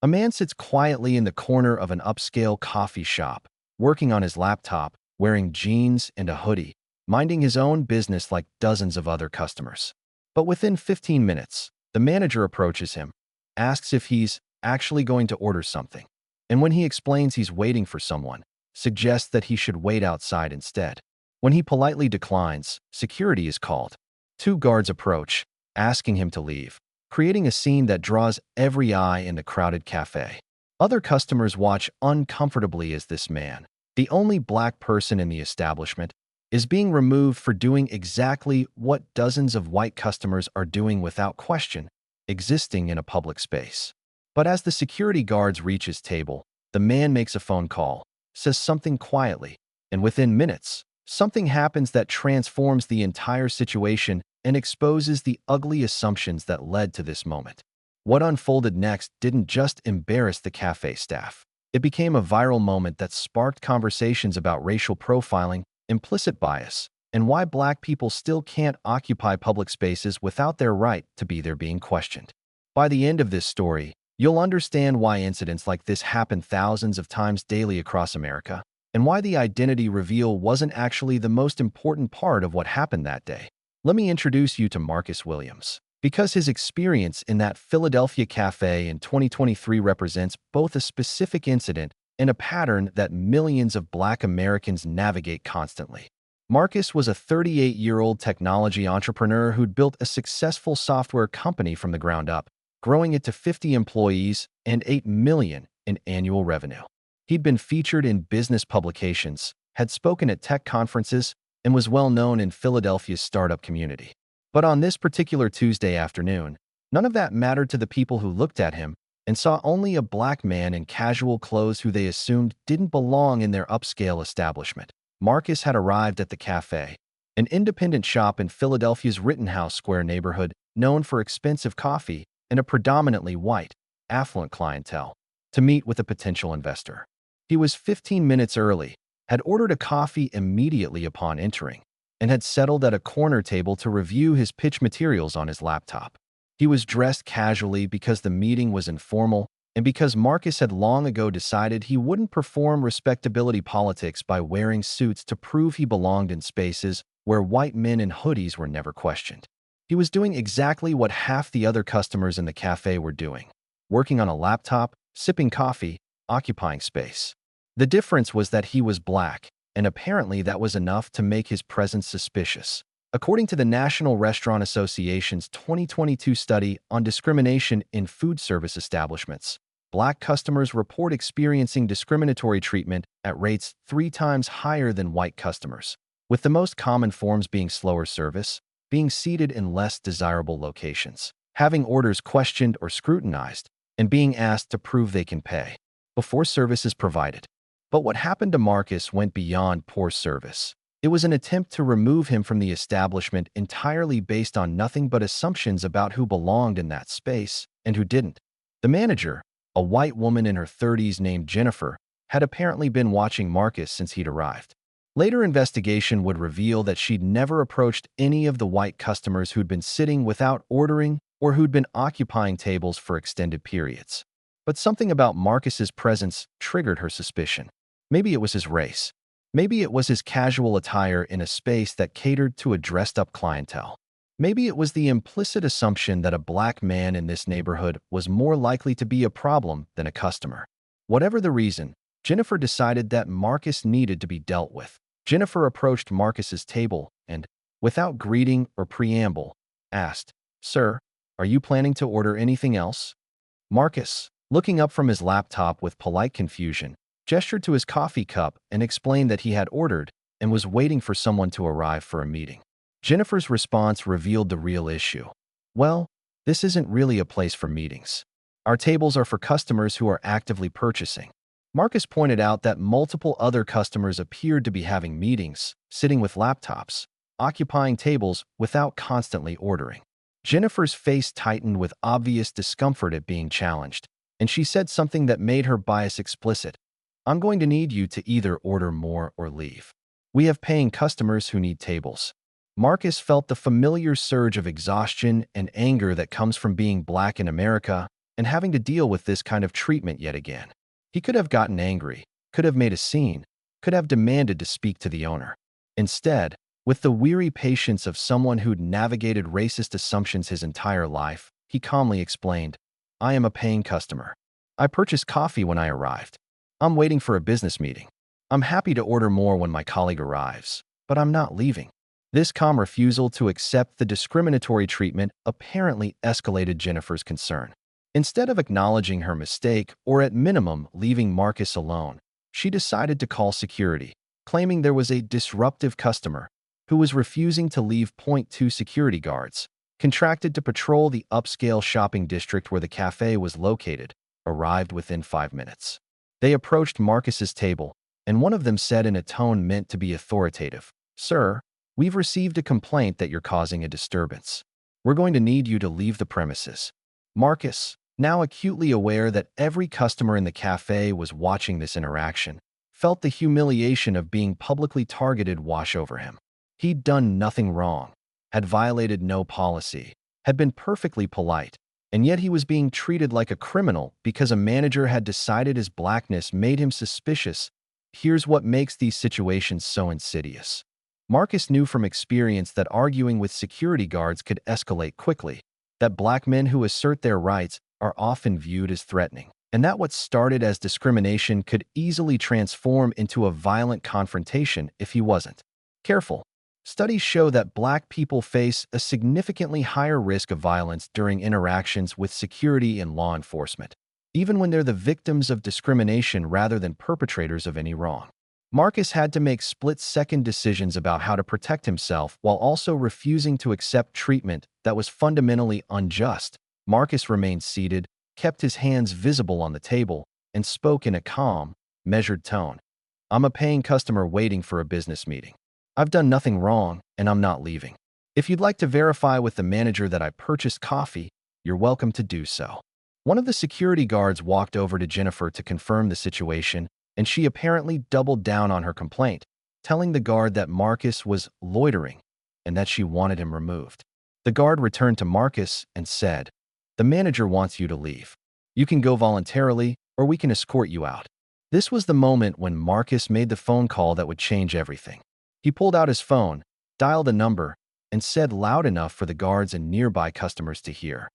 A man sits quietly in the corner of an upscale coffee shop, working on his laptop, wearing jeans and a hoodie, minding his own business like dozens of other customers. But within 15 minutes, the manager approaches him, asks if he's actually going to order something, and when he explains he's waiting for someone, suggests that he should wait outside instead. When he politely declines, security is called. Two guards approach, asking him to leave, creating a scene that draws every eye in the crowded cafe. Other customers watch uncomfortably as this man, the only black person in the establishment, is being removed for doing exactly what dozens of white customers are doing without question, existing in a public space. But as the security guards reach his table, the man makes a phone call, says something quietly, and within minutes, something happens that transforms the entire situation and exposes the ugly assumptions that led to this moment. What unfolded next didn't just embarrass the cafe staff. It became a viral moment that sparked conversations about racial profiling, implicit bias, and why black people still can't occupy public spaces without their right to be there being questioned. By the end of this story, you'll understand why incidents like this happen thousands of times daily across America, and why the identity reveal wasn't actually the most important part of what happened that day. Let me introduce you to Marcus Williams, because his experience in that Philadelphia cafe in 2023 represents both a specific incident and a pattern that millions of black Americans navigate constantly. Marcus was a 38-year-old technology entrepreneur who'd built a successful software company from the ground up, growing it to 50 employees and $8 million in annual revenue. He'd been featured in business publications, had spoken at tech conferences, and was well known in Philadelphia's startup community. But on this particular Tuesday afternoon, none of that mattered to the people who looked at him and saw only a black man in casual clothes who they assumed didn't belong in their upscale establishment. Marcus had arrived at the Café, an independent shop in Philadelphia's Rittenhouse Square neighborhood known for expensive coffee and a predominantly white, affluent clientele, to meet with a potential investor. He was 15 minutes early, had ordered a coffee immediately upon entering, and had settled at a corner table to review his pitch materials on his laptop. He was dressed casually because the meeting was informal and because Marcus had long ago decided he wouldn't perform respectability politics by wearing suits to prove he belonged in spaces where white men in hoodies were never questioned. He was doing exactly what half the other customers in the cafe were doing, working on a laptop, sipping coffee, occupying space. The difference was that he was black, and apparently that was enough to make his presence suspicious. According to the National Restaurant Association's 2022 study on discrimination in food service establishments, black customers report experiencing discriminatory treatment at rates 3 times higher than white customers, with the most common forms being slower service, being seated in less desirable locations, having orders questioned or scrutinized, and being asked to prove they can pay before service is provided. But what happened to Marcus went beyond poor service. It was an attempt to remove him from the establishment entirely based on nothing but assumptions about who belonged in that space and who didn't. The manager, a white woman in her 30s named Jennifer, had apparently been watching Marcus since he'd arrived. Later investigation would reveal that she'd never approached any of the white customers who'd been sitting without ordering or who'd been occupying tables for extended periods. But something about Marcus's presence triggered her suspicion. Maybe it was his race. Maybe it was his casual attire in a space that catered to a dressed-up clientele. Maybe it was the implicit assumption that a black man in this neighborhood was more likely to be a problem than a customer. Whatever the reason, Jennifer decided that Marcus needed to be dealt with. Jennifer approached Marcus's table and, without greeting or preamble, asked, "Sir, are you planning to order anything else?" Marcus, looking up from his laptop with polite confusion, gestured to his coffee cup and explained that he had ordered and was waiting for someone to arrive for a meeting. Jennifer's response revealed the real issue. "Well, this isn't really a place for meetings. Our tables are for customers who are actively purchasing." Marcus pointed out that multiple other customers appeared to be having meetings, sitting with laptops, occupying tables without constantly ordering. Jennifer's face tightened with obvious discomfort at being challenged, and she said something that made her bias explicit. "I'm going to need you to either order more or leave. We have paying customers who need tables." Marcus felt the familiar surge of exhaustion and anger that comes from being black in America and having to deal with this kind of treatment yet again. He could have gotten angry, could have made a scene, could have demanded to speak to the owner. Instead, with the weary patience of someone who'd navigated racist assumptions his entire life, he calmly explained, "I am a paying customer. I purchased coffee when I arrived. I'm waiting for a business meeting. I'm happy to order more when my colleague arrives, but I'm not leaving." This calm refusal to accept the discriminatory treatment apparently escalated Jennifer's concern. Instead of acknowledging her mistake or at minimum leaving Marcus alone, she decided to call security, claiming there was a disruptive customer who was refusing to leave. Two security guards, contracted to patrol the upscale shopping district where the cafe was located, arrived within 5 minutes. They approached Marcus's table, and one of them said in a tone meant to be authoritative, "Sir, we've received a complaint that you're causing a disturbance. We're going to need you to leave the premises." Marcus, now acutely aware that every customer in the cafe was watching this interaction, felt the humiliation of being publicly targeted wash over him. He'd done nothing wrong, had violated no policy, had been perfectly polite, and yet he was being treated like a criminal because a manager had decided his blackness made him suspicious. Here's what makes these situations so insidious. Marcus knew from experience that arguing with security guards could escalate quickly, that black men who assert their rights are often viewed as threatening, and that what started as discrimination could easily transform into a violent confrontation if he wasn't careful. Studies show that black people face a significantly higher risk of violence during interactions with security and law enforcement, even when they're the victims of discrimination rather than perpetrators of any wrong. Marcus had to make split-second decisions about how to protect himself while also refusing to accept treatment that was fundamentally unjust. Marcus remained seated, kept his hands visible on the table, and spoke in a calm, measured tone. "I'm a paying customer waiting for a business meeting. I've done nothing wrong, and I'm not leaving. If you'd like to verify with the manager that I purchased coffee, you're welcome to do so." One of the security guards walked over to Jennifer to confirm the situation, and she apparently doubled down on her complaint, telling the guard that Marcus was loitering and that she wanted him removed. The guard returned to Marcus and said, "The manager wants you to leave. You can go voluntarily, or we can escort you out." This was the moment when Marcus made the phone call that would change everything. He pulled out his phone, dialed a number, and said loud enough for the guards and nearby customers to hear,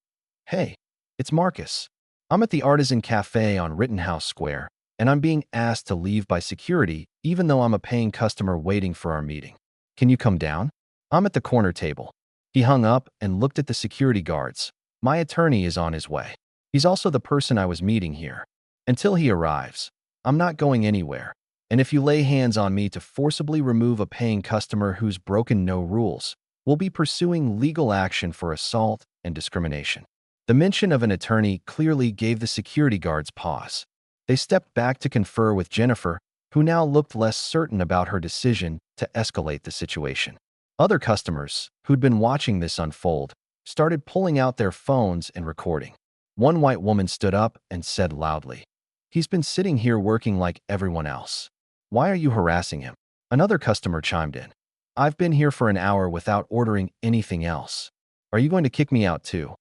"Hey, it's Marcus. I'm at the Artisan Café on Rittenhouse Square, and I'm being asked to leave by security even though I'm a paying customer waiting for our meeting. Can you come down? I'm at the corner table." He hung up and looked at the security guards. "My attorney is on his way. He's also the person I was meeting here. Until he arrives, I'm not going anywhere. And if you lay hands on me to forcibly remove a paying customer who's broken no rules, we'll be pursuing legal action for assault and discrimination." The mention of an attorney clearly gave the security guards pause. They stepped back to confer with Jennifer, who now looked less certain about her decision to escalate the situation. Other customers, who'd been watching this unfold, started pulling out their phones and recording. One white woman stood up and said loudly, "He's been sitting here working like everyone else. Why are you harassing him?" Another customer chimed in, "I've been here for an hour without ordering anything else. Are you going to kick me out too?"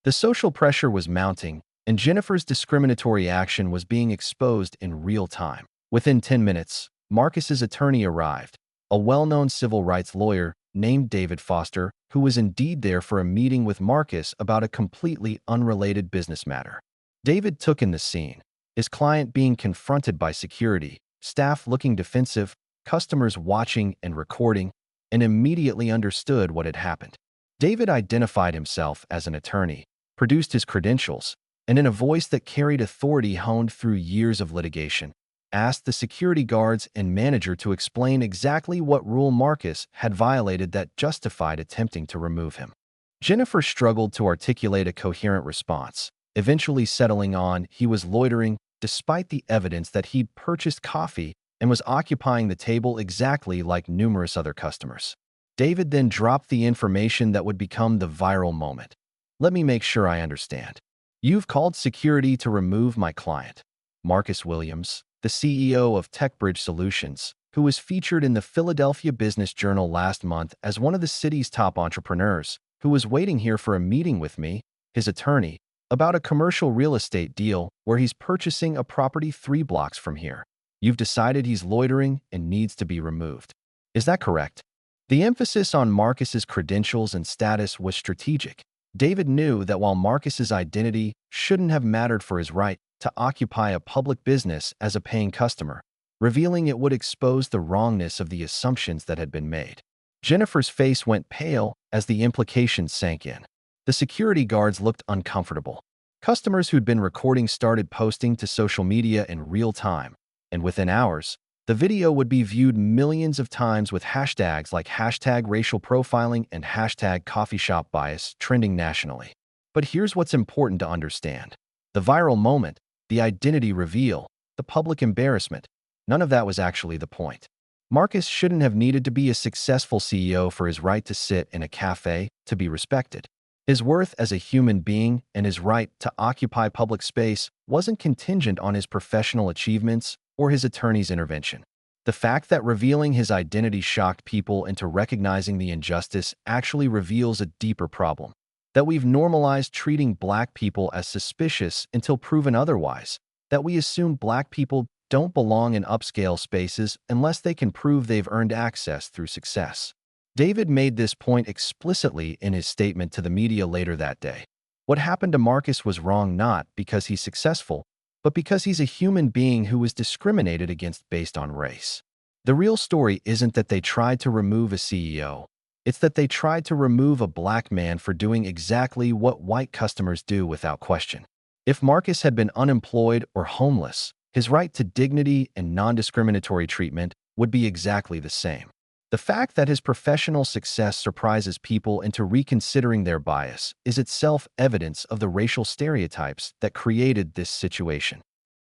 The social pressure was mounting, and Jennifer's discriminatory action was being exposed in real time. Within 10 minutes, Marcus's attorney arrived, a well-known civil rights lawyer named David Foster, who was indeed there for a meeting with Marcus about a completely unrelated business matter. David took in the scene, his client being confronted by security, staff looking defensive, customers watching and recording, and immediately understood what had happened. David identified himself as an attorney, produced his credentials, and in a voice that carried authority honed through years of litigation, asked the security guards and manager to explain exactly what rule Marcus had violated that justified attempting to remove him. Jennifer struggled to articulate a coherent response, eventually settling on he was loitering despite the evidence that he'd purchased coffee and was occupying the table exactly like numerous other customers. David then dropped the information that would become the viral moment. "Let me make sure I understand. You've called security to remove my client." Marcus Williams, the CEO of TechBridge Solutions, who was featured in the Philadelphia Business Journal last month as one of the city's top entrepreneurs, who was waiting here for a meeting with me, his attorney, about a commercial real estate deal where he's purchasing a property 3 blocks from here. You've decided he's loitering and needs to be removed. Is that correct? The emphasis on Marcus's credentials and status was strategic. David knew that while Marcus's identity shouldn't have mattered for his right to occupy a public business as a paying customer, revealing it would expose the wrongness of the assumptions that had been made. Jennifer's face went pale as the implications sank in. The security guards looked uncomfortable. Customers who'd been recording started posting to social media in real time, and within hours, the video would be viewed millions of times with hashtags like hashtag racial profiling and hashtag coffee shop bias trending nationally. But here's what's important to understand. The viral moment, the identity reveal, the public embarrassment, none of that was actually the point. Marcus shouldn't have needed to be a successful CEO for his right to sit in a cafe to be respected. His worth as a human being and his right to occupy public space wasn't contingent on his professional achievements or his attorney's intervention. The fact that revealing his identity shocked people into recognizing the injustice actually reveals a deeper problem. That we've normalized treating Black people as suspicious until proven otherwise. That we assume Black people don't belong in upscale spaces unless they can prove they've earned access through success. David made this point explicitly in his statement to the media later that day. What happened to Marcus was wrong not because he's successful, but because he's a human being who was discriminated against based on race. The real story isn't that they tried to remove a CEO. It's that they tried to remove a Black man for doing exactly what white customers do without question. If Marcus had been unemployed or homeless, his right to dignity and non-discriminatory treatment would be exactly the same. The fact that his professional success surprises people into reconsidering their bias is itself evidence of the racial stereotypes that created this situation.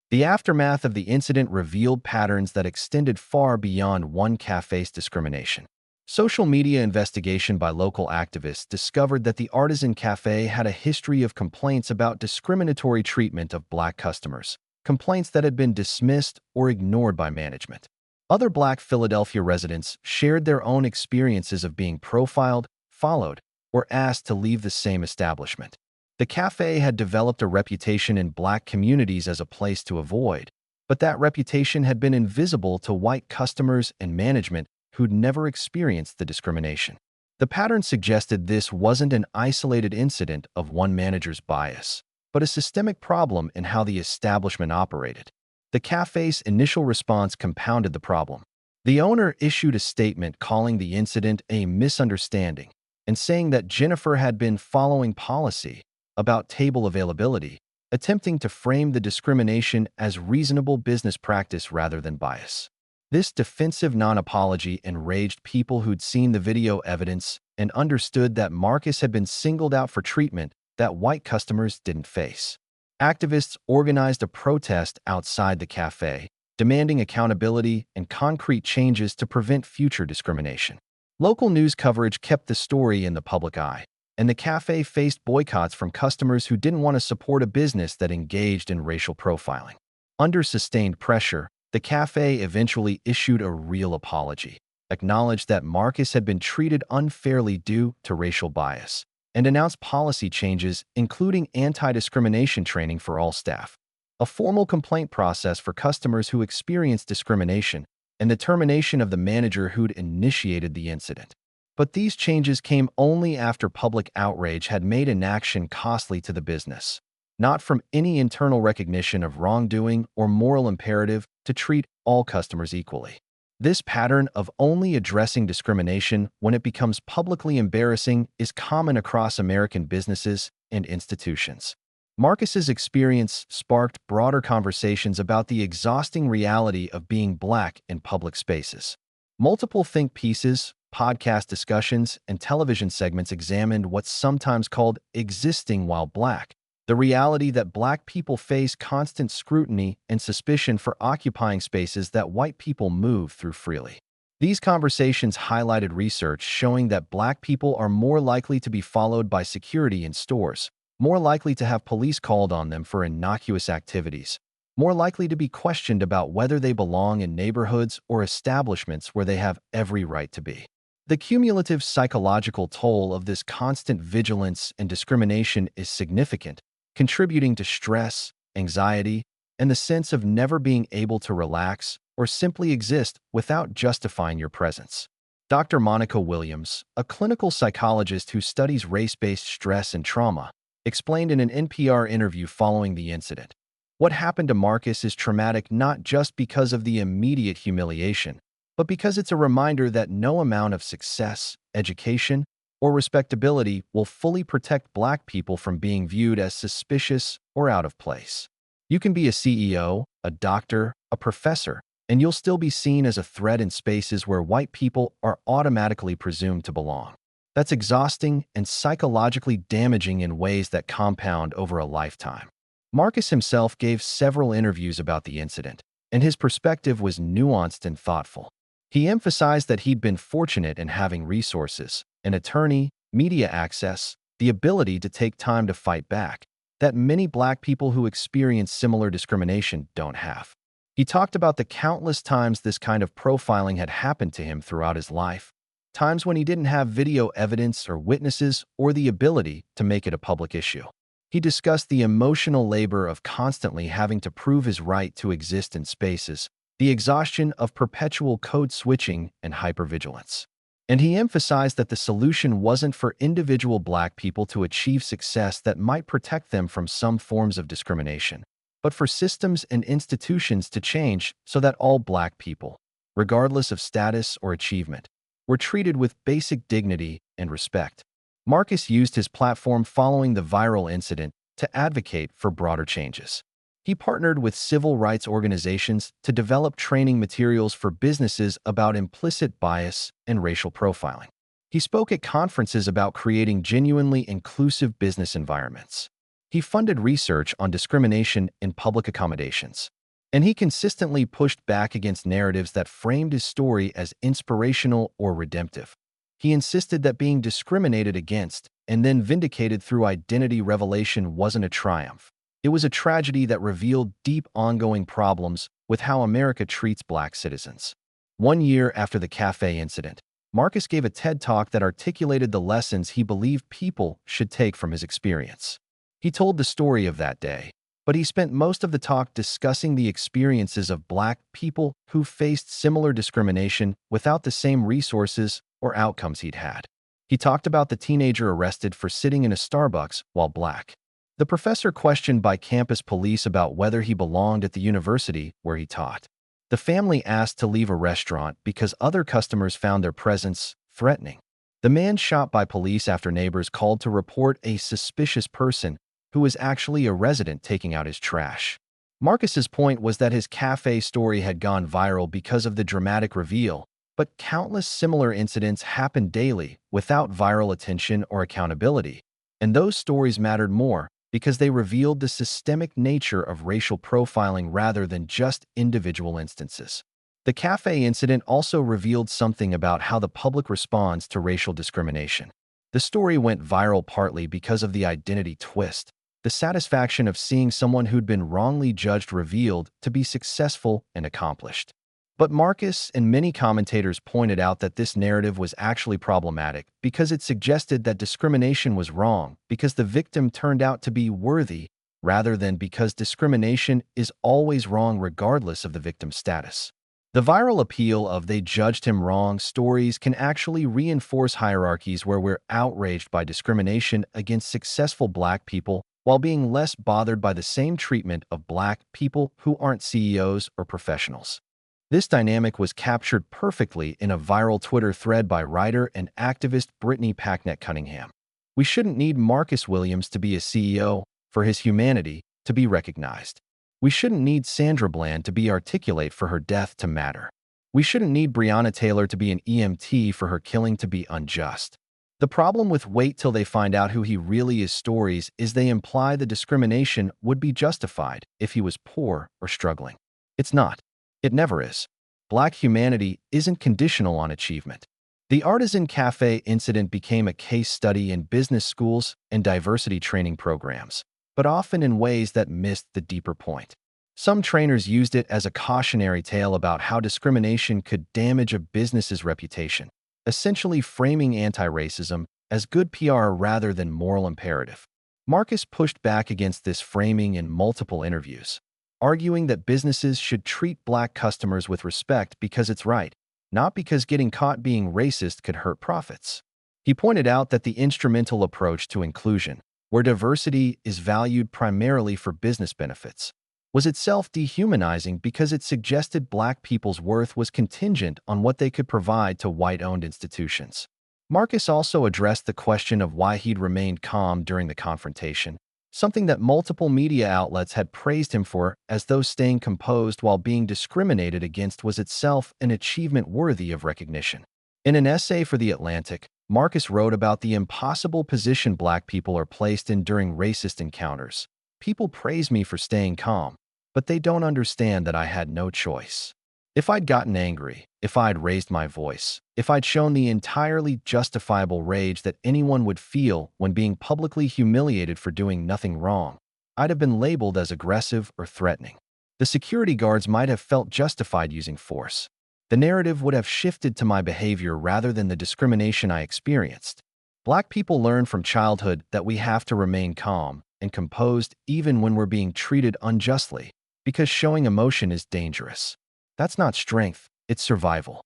The aftermath of the incident revealed patterns that extended far beyond one cafe's discrimination. Social media investigation by local activists discovered that the Artisan Cafe had a history of complaints about discriminatory treatment of Black customers, complaints that had been dismissed or ignored by management. Other Black Philadelphia residents shared their own experiences of being profiled, followed, or asked to leave the same establishment. The cafe had developed a reputation in Black communities as a place to avoid, but that reputation had been invisible to white customers and management who'd never experienced the discrimination. The pattern suggested this wasn't an isolated incident of one manager's bias, but a systemic problem in how the establishment operated. The cafe's initial response compounded the problem. The owner issued a statement calling the incident a misunderstanding and saying that Jennifer had been following policy about table availability, attempting to frame the discrimination as reasonable business practice rather than bias. This defensive non-apology enraged people who'd seen the video evidence and understood that Marcus had been singled out for treatment that white customers didn't face. Activists organized a protest outside the cafe, demanding accountability and concrete changes to prevent future discrimination. Local news coverage kept the story in the public eye, and the cafe faced boycotts from customers who didn't want to support a business that engaged in racial profiling. Under sustained pressure, the cafe eventually issued a real apology, acknowledged that Marcus had been treated unfairly due to racial bias, and announced policy changes, including anti-discrimination training for all staff, a formal complaint process for customers who experienced discrimination, and the termination of the manager who'd initiated the incident. But these changes came only after public outrage had made inaction costly to the business, not from any internal recognition of wrongdoing or moral imperative to treat all customers equally. This pattern of only addressing discrimination when it becomes publicly embarrassing is common across American businesses and institutions. Marcus's experience sparked broader conversations about the exhausting reality of being Black in public spaces. Multiple think pieces, podcast discussions, and television segments examined what's sometimes called existing while Black, the reality that Black people face constant scrutiny and suspicion for occupying spaces that white people move through freely. These conversations highlighted research showing that Black people are more likely to be followed by security in stores, more likely to have police called on them for innocuous activities, more likely to be questioned about whether they belong in neighborhoods or establishments where they have every right to be. The cumulative psychological toll of this constant vigilance and discrimination is significant, contributing to stress, anxiety, and the sense of never being able to relax or simply exist without justifying your presence. Dr. Monica Williams, a clinical psychologist who studies race-based stress and trauma, explained in an NPR interview following the incident. What happened to Marcus is traumatic not just because of the immediate humiliation, but because it's a reminder that no amount of success, education, or respectability will fully protect Black people from being viewed as suspicious or out of place. You can be a CEO, a doctor, a professor, and you'll still be seen as a threat in spaces where white people are automatically presumed to belong. That's exhausting and psychologically damaging in ways that compound over a lifetime. Marcus himself gave several interviews about the incident, and his perspective was nuanced and thoughtful. He emphasized that he'd been fortunate in having resources, an attorney, media access, the ability to take time to fight back, that many Black people who experience similar discrimination don't have. He talked about the countless times this kind of profiling had happened to him throughout his life, times when he didn't have video evidence or witnesses or the ability to make it a public issue. He discussed the emotional labor of constantly having to prove his right to exist in spaces, the exhaustion of perpetual code switching and hypervigilance. And he emphasized that the solution wasn't for individual Black people to achieve success that might protect them from some forms of discrimination, but for systems and institutions to change so that all Black people, regardless of status or achievement, were treated with basic dignity and respect. Marcus used his platform following the viral incident to advocate for broader changes. He partnered with civil rights organizations to develop training materials for businesses about implicit bias and racial profiling. He spoke at conferences about creating genuinely inclusive business environments. He funded research on discrimination in public accommodations. And he consistently pushed back against narratives that framed his story as inspirational or redemptive. He insisted that being discriminated against and then vindicated through identity revelation wasn't a triumph. It was a tragedy that revealed deep ongoing problems with how America treats Black citizens. 1 year after the Café incident, Marcus gave a TED Talk that articulated the lessons he believed people should take from his experience. He told the story of that day, but he spent most of the talk discussing the experiences of Black people who faced similar discrimination without the same resources or outcomes he'd had. He talked about the teenager arrested for sitting in a Starbucks while Black. The professor questioned by campus police about whether he belonged at the university where he taught. The family asked to leave a restaurant because other customers found their presence threatening. The man shot by police after neighbors called to report a suspicious person who was actually a resident taking out his trash. Marcus's point was that his Café story had gone viral because of the dramatic reveal, but countless similar incidents happened daily without viral attention or accountability, and those stories mattered more because they revealed the systemic nature of racial profiling rather than just individual instances. The Café incident also revealed something about how the public responds to racial discrimination. The story went viral partly because of the identity twist, the satisfaction of seeing someone who'd been wrongly judged revealed to be successful and accomplished. But Marcus and many commentators pointed out that this narrative was actually problematic because it suggested that discrimination was wrong because the victim turned out to be worthy rather than because discrimination is always wrong regardless of the victim's status. The viral appeal of "they judged him wrong" stories can actually reinforce hierarchies where we're outraged by discrimination against successful Black people while being less bothered by the same treatment of Black people who aren't CEOs or professionals. This dynamic was captured perfectly in a viral Twitter thread by writer and activist Brittany Packnett Cunningham. We shouldn't need Marcus Williams to be a CEO for his humanity to be recognized. We shouldn't need Sandra Bland to be articulate for her death to matter. We shouldn't need Breonna Taylor to be an EMT for her killing to be unjust. The problem with "wait till they find out who he really is" stories is they imply the discrimination would be justified if he was poor or struggling. It's not. It never is. Black humanity isn't conditional on achievement. The Artisan Café incident became a case study in business schools and diversity training programs, but often in ways that missed the deeper point. Some trainers used it as a cautionary tale about how discrimination could damage a business's reputation, essentially framing anti-racism as good PR rather than moral imperative. Marcus pushed back against this framing in multiple interviews, arguing that businesses should treat black customers with respect because it's right, not because getting caught being racist could hurt profits. He pointed out that the instrumental approach to inclusion, where diversity is valued primarily for business benefits, was itself dehumanizing because it suggested black people's worth was contingent on what they could provide to white-owned institutions. Marcus also addressed the question of why he'd remained calm during the confrontation, something that multiple media outlets had praised him for, as though staying composed while being discriminated against was itself an achievement worthy of recognition. In an essay for The Atlantic, Marcus wrote about the impossible position black people are placed in during racist encounters. People praise me for staying calm, but they don't understand that I had no choice. If I'd gotten angry, if I'd raised my voice, if I'd shown the entirely justifiable rage that anyone would feel when being publicly humiliated for doing nothing wrong, I'd have been labeled as aggressive or threatening. The security guards might have felt justified using force. The narrative would have shifted to my behavior rather than the discrimination I experienced. Black people learn from childhood that we have to remain calm and composed even when we're being treated unjustly, because showing emotion is dangerous. That's not strength, it's survival.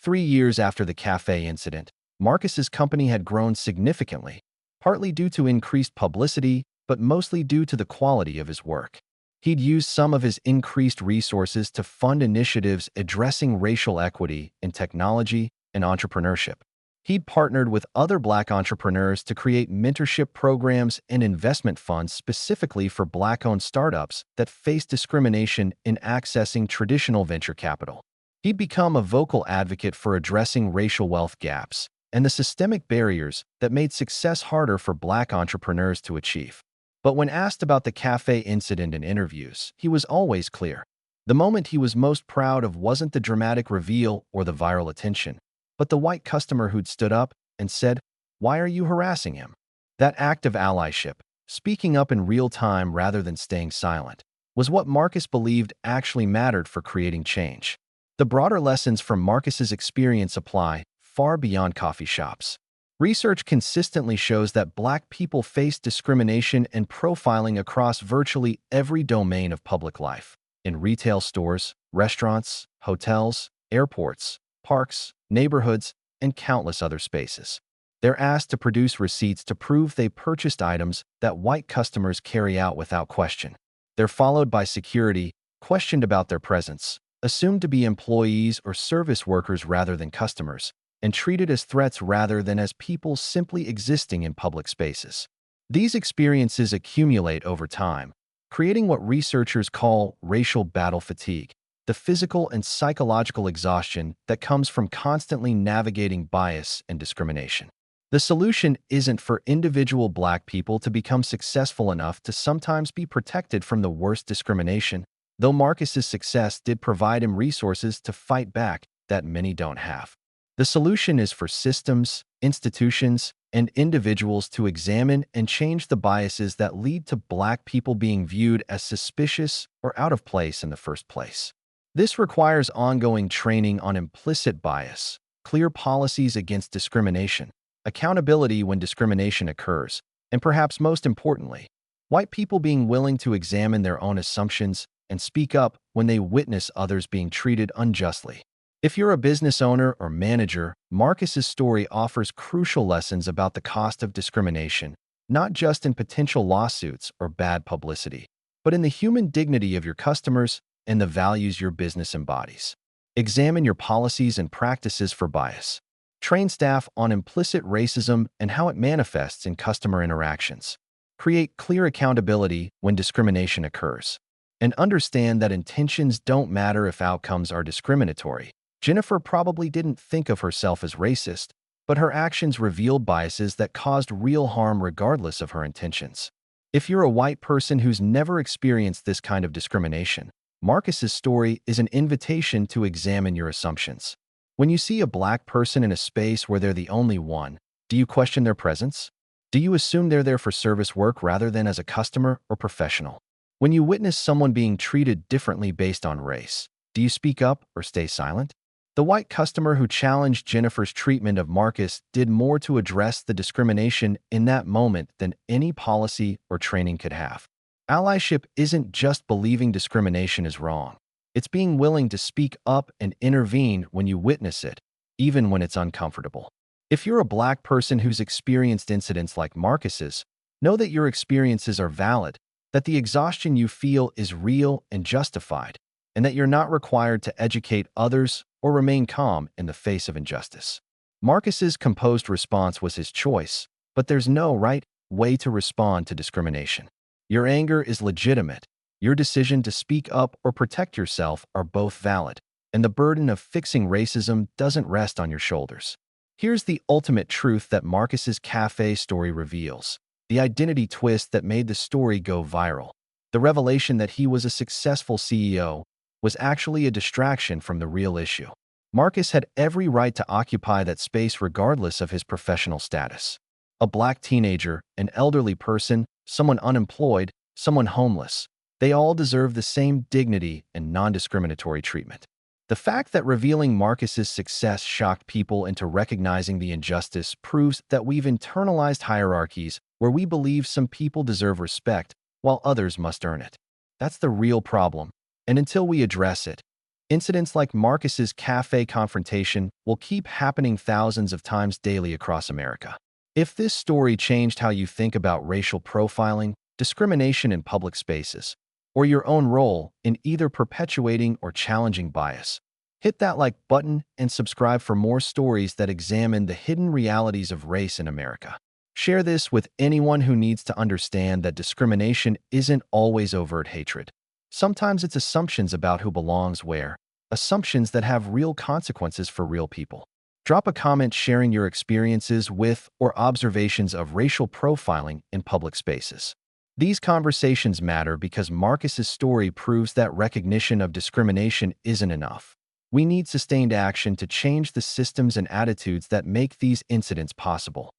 3 years after the Café incident, Marcus's company had grown significantly, partly due to increased publicity, but mostly due to the quality of his work. He'd used some of his increased resources to fund initiatives addressing racial equity in technology and entrepreneurship. He'd partnered with other black entrepreneurs to create mentorship programs and investment funds specifically for black-owned startups that face discrimination in accessing traditional venture capital. He'd become a vocal advocate for addressing racial wealth gaps and the systemic barriers that made success harder for black entrepreneurs to achieve. But when asked about the Café incident in interviews, he was always clear. The moment he was most proud of wasn't the dramatic reveal or the viral attention, but the white customer who'd stood up and said, "Why are you harassing him?" That act of allyship, speaking up in real time rather than staying silent, was what Marcus believed actually mattered for creating change. The broader lessons from Marcus's experience apply far beyond coffee shops. Research consistently shows that black people face discrimination and profiling across virtually every domain of public life: in retail stores, restaurants, hotels, airports, parks, neighborhoods, and countless other spaces. They're asked to produce receipts to prove they purchased items that white customers carry out without question. They're followed by security, questioned about their presence, assumed to be employees or service workers rather than customers, and treated as threats rather than as people simply existing in public spaces. These experiences accumulate over time, creating what researchers call racial battle fatigue, the physical and psychological exhaustion that comes from constantly navigating bias and discrimination. The solution isn't for individual black people to become successful enough to sometimes be protected from the worst discrimination, though Marcus's success did provide him resources to fight back that many don't have. The solution is for systems, institutions, and individuals to examine and change the biases that lead to black people being viewed as suspicious or out of place in the first place. This requires ongoing training on implicit bias, clear policies against discrimination, accountability when discrimination occurs, and perhaps most importantly, white people being willing to examine their own assumptions and speak up when they witness others being treated unjustly. If you're a business owner or manager, Marcus's story offers crucial lessons about the cost of discrimination, not just in potential lawsuits or bad publicity, but in the human dignity of your customers and the values your business embodies. Examine your policies and practices for bias. Train staff on implicit racism and how it manifests in customer interactions. Create clear accountability when discrimination occurs. And understand that intentions don't matter if outcomes are discriminatory. Jennifer probably didn't think of herself as racist, but her actions revealed biases that caused real harm regardless of her intentions. If you're a white person who's never experienced this kind of discrimination, Marcus's story is an invitation to examine your assumptions. When you see a black person in a space where they're the only one, do you question their presence? Do you assume they're there for service work rather than as a customer or professional? When you witness someone being treated differently based on race, do you speak up or stay silent? The white customer who challenged Jennifer's treatment of Marcus did more to address the discrimination in that moment than any policy or training could have. Allyship isn't just believing discrimination is wrong. It's being willing to speak up and intervene when you witness it, even when it's uncomfortable. If you're a Black person who's experienced incidents like Marcus's, know that your experiences are valid, that the exhaustion you feel is real and justified, and that you're not required to educate others or remain calm in the face of injustice. Marcus's composed response was his choice, but there's no right way to respond to discrimination. Your anger is legitimate. Your decision to speak up or protect yourself are both valid, and the burden of fixing racism doesn't rest on your shoulders. Here's the ultimate truth that Marcus's Café story reveals, the identity twist that made the story go viral. The revelation that he was a successful CEO was actually a distraction from the real issue. Marcus had every right to occupy that space regardless of his professional status. A Black teenager, an elderly person, someone unemployed, someone homeless. They all deserve the same dignity and non-discriminatory treatment. The fact that revealing Marcus's success shocked people into recognizing the injustice proves that we've internalized hierarchies where we believe some people deserve respect while others must earn it. That's the real problem, and until we address it, incidents like Marcus's Café confrontation will keep happening thousands of times daily across America. If this story changed how you think about racial profiling, discrimination in public spaces, or your own role in either perpetuating or challenging bias, hit that like button and subscribe for more stories that examine the hidden realities of race in America. Share this with anyone who needs to understand that discrimination isn't always overt hatred. Sometimes it's assumptions about who belongs where, assumptions that have real consequences for real people. Drop a comment sharing your experiences with or observations of racial profiling in public spaces. These conversations matter because Marcus's story proves that recognition of discrimination isn't enough. We need sustained action to change the systems and attitudes that make these incidents possible.